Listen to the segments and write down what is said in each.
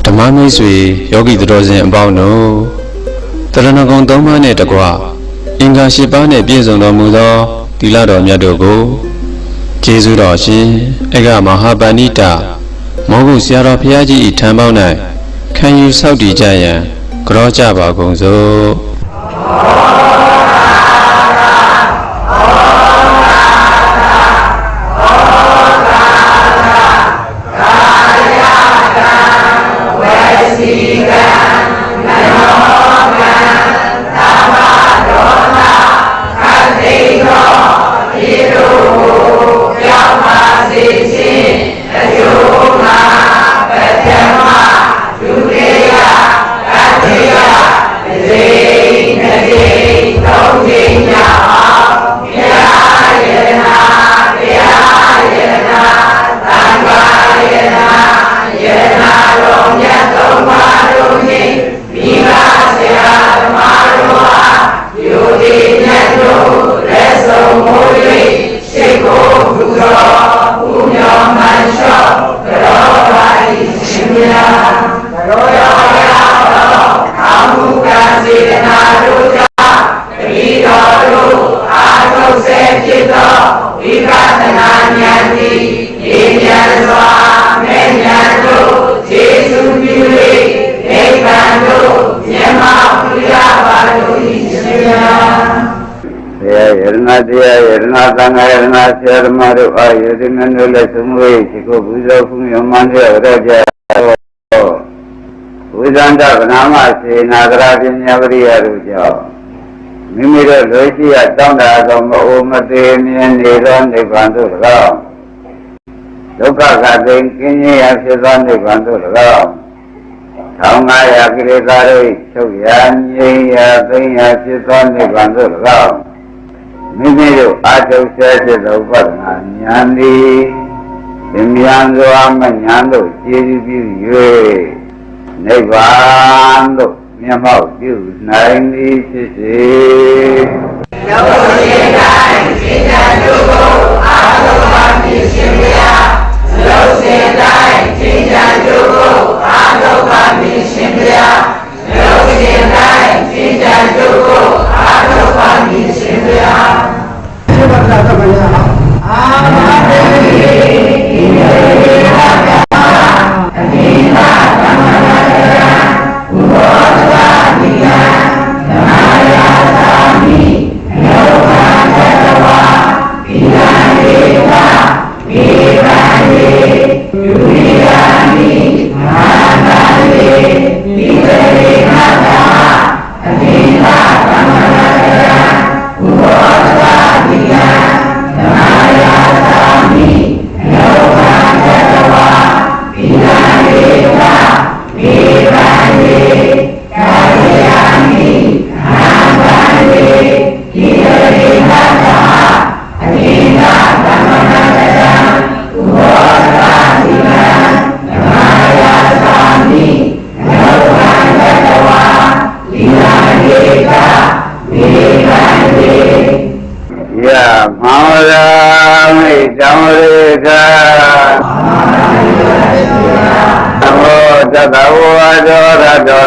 ဓမ္မမိတ်ဆွေယောဂီတော်စင်အပေါင်းတို့တရဏဂုံ3ပါးနဲ့တကွအင်္ဂါ10ပါးနဲ့ပြည့်စုံတော်မူသောသီလတော်မြတ်တို့ကိုကျေးဇူးတော်ရှင်အဂမဟာပဏိတမောဂုဆရာတော်ဘုရားကြီး၏ထံပေါင်း၌ခံယူဆောက်တည်ကြရန်ကြောကြပါကုန်စို့တရားယရဏသံဃာယရဏဆရာဓမ္မတို့အားယရဏတို့လည်းသုံးဝေးဒီကိုပူဇော်ဖူးမြတ်မှန်တဲ့ရကြဝိဇန္တဗနာမစေနာဂရပညာပရိယတို့ကြောင့်မိမိတို့လူရှိရတောင်းတသောမအိုမသေးမြင်နေသောနိဗ္ဗာန်သို့၎င်းဒုက္ခကတိကင်းခြင်းရာဖြစ်သောနိဗ္ဗာန်သို့၎င်း1500ကိလေသာတို့ချုပ်ရာငြိမ်းရာသိမ်းရာဖြစ်သောနိဗ္ဗာန်သို့၎င်းမိမိတို့အာထုဆဲဖြစ်သောဥပဒနာဉာဏ်သည်သင်္မြန်စွာမဉာဏ်တို့ကျေးဇူးပြု၍နိဗ္ဗာန်သို့မျက်မှောက်ပြုနိုင်သည်ဖြစ်စေ။လောကရှင်တိုင်းသင်္ကြန်တို့ကိုအာထုပါဖြစ်ရှင်ဗျာ။လောကရှင်တိုင်းသင်္ကြန်တို့ကိုအာထုပါဖြစ်ရှင်ဗျာ။လောကရှင်တိုင်းသင်္ကြန်တို့ကိုအာထုပါဖြစ်ရှင်ဗျာ။အာ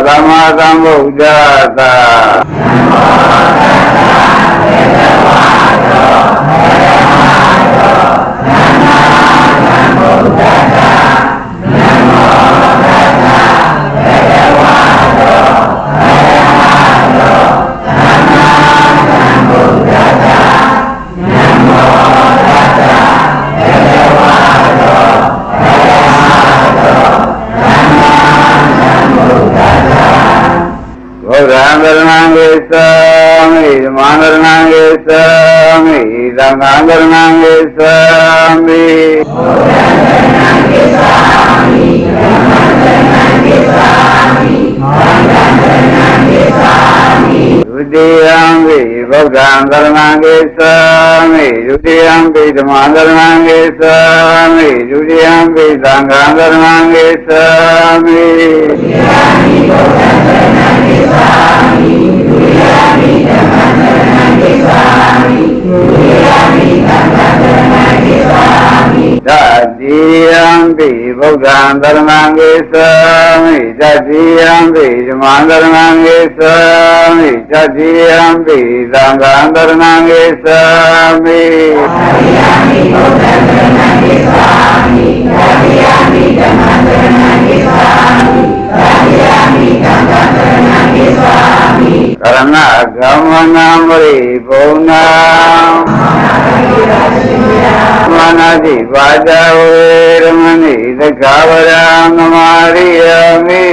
သမ္မာသမ္ဗုဒ္ဓသာသံဃာကရဏံဂေသမိဘုရားကရဏံဂေသမိဓမ္မကရဏံဂေသမိသံဃာကရဏံဂေသမိဒုတိယံဝိဗုဒ္ဓံကရဏံဂေသမိဒုတိယံဝိဓမ္မကရဏံဂေသမိဒုတိယံဝိသံဃာကရဏံဂေသမိဒုတိယံဝိဗုဒ္ဓံကရဏံဂေသမိဒုတိယံဝိဓမ္မကရဏံဂေသမိဒုတိယံဝိသံဃာကရဏံဂေသမိတတိယံပိ ဗုဒ္ဓံသရဏံဂေသမိတတိယံပိဓမ္မံသရဏံဂေသမိတတိယံပိသံဃံသရဏံဂေသမိတတိယံပိဗုဒ္ဓံသရဏံဂေသမိတတိယံပိဓမ္မံသရဏံဂေသမိတတိယံပိသံဃံသရဏံဂေသမိကရဏဂမနံပရိဘုံနာမနတိပါဒဝေရမဏိသက္ခဝရံသမာရိယမိ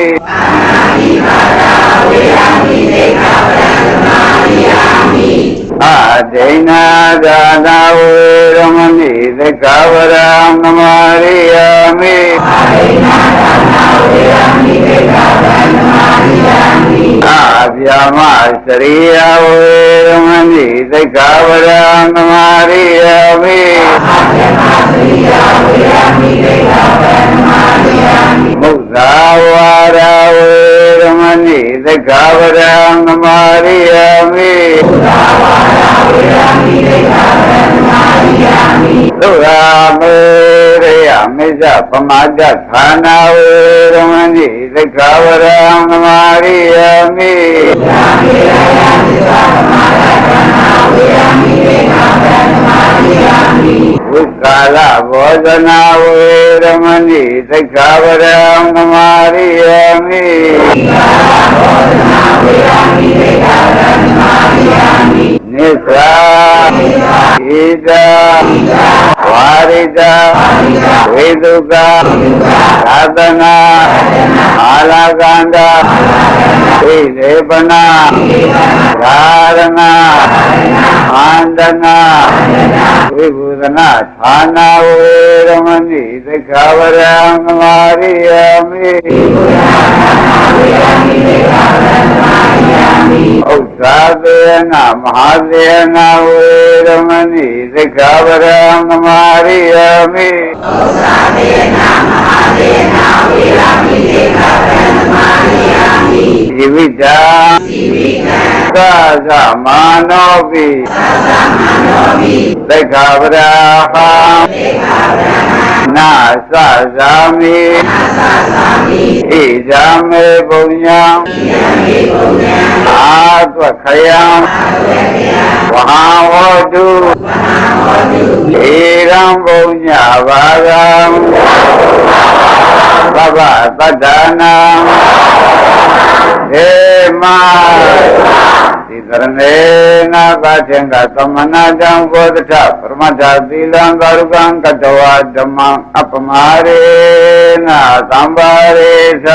အဒိဏဒါနဝေရမဏိသက္ခဝရံသမာရိယမိအဒိဏဒါနဝေရမဏိသက္ခဝရံသမာရိယမိအဗျာမစရိယဝေရမဏိသက္ခဝရံသမာရိယမိအဗျာမစရိယဝေရမဏိသက္ခဝရံသမာရိယမိမုဿာဝါရဝေရမဏိသက္ခဝရံသမာရိယမိမုဿာဝါရဝေရမဏိသက္ခဝရံသမာရိယမိသုရာမေရယမေဇပမာဒဌာနာဝေရမဏိသက္ခဝရံသမာရိယမိသုရာမေရယမေဇပမာဒဌာနာဝေရမဏိသက္ခဝရံသမာရိယမိဝိကာလဘောဇနာဝေရမဏိသက္ခဝရံသမာရိယမိဝိကာလဘောဇနာဝေရမဏိသက္ခဝရံသမာရိယမိနိစ္စဣဒာဝါရိတဝေဒုက္ခသာသနာအာလကန္တာဣသေပနာဓာရဏအာန္တနာဝိဘုဒနာဌာနာဝေရမဏိသက္ခဝရံသမာရိယမိဥစ္စာသေနမဟာသေနဝေရမဏိသက္ခဝရံသမာရိယမိဥစ္စာသေနမဟာသေနဝေရမဏိသက္ခဝရံသမာရိယမိဇိဝိတာသာသမနောပိသက္ခဝရဟံနာသဇာမိဣဇာမေပုညံအာသခယံဝဟံဝတုဧရံပုညဘာဂံသဗ္ဗတတ္တနာေမဒီသရဏေနာသတေင္ကသမနာတံဘောဓထပရမတ္ထသီလံကာရုကံကတဝဓမ္မံအပမရေနသံပါရေသ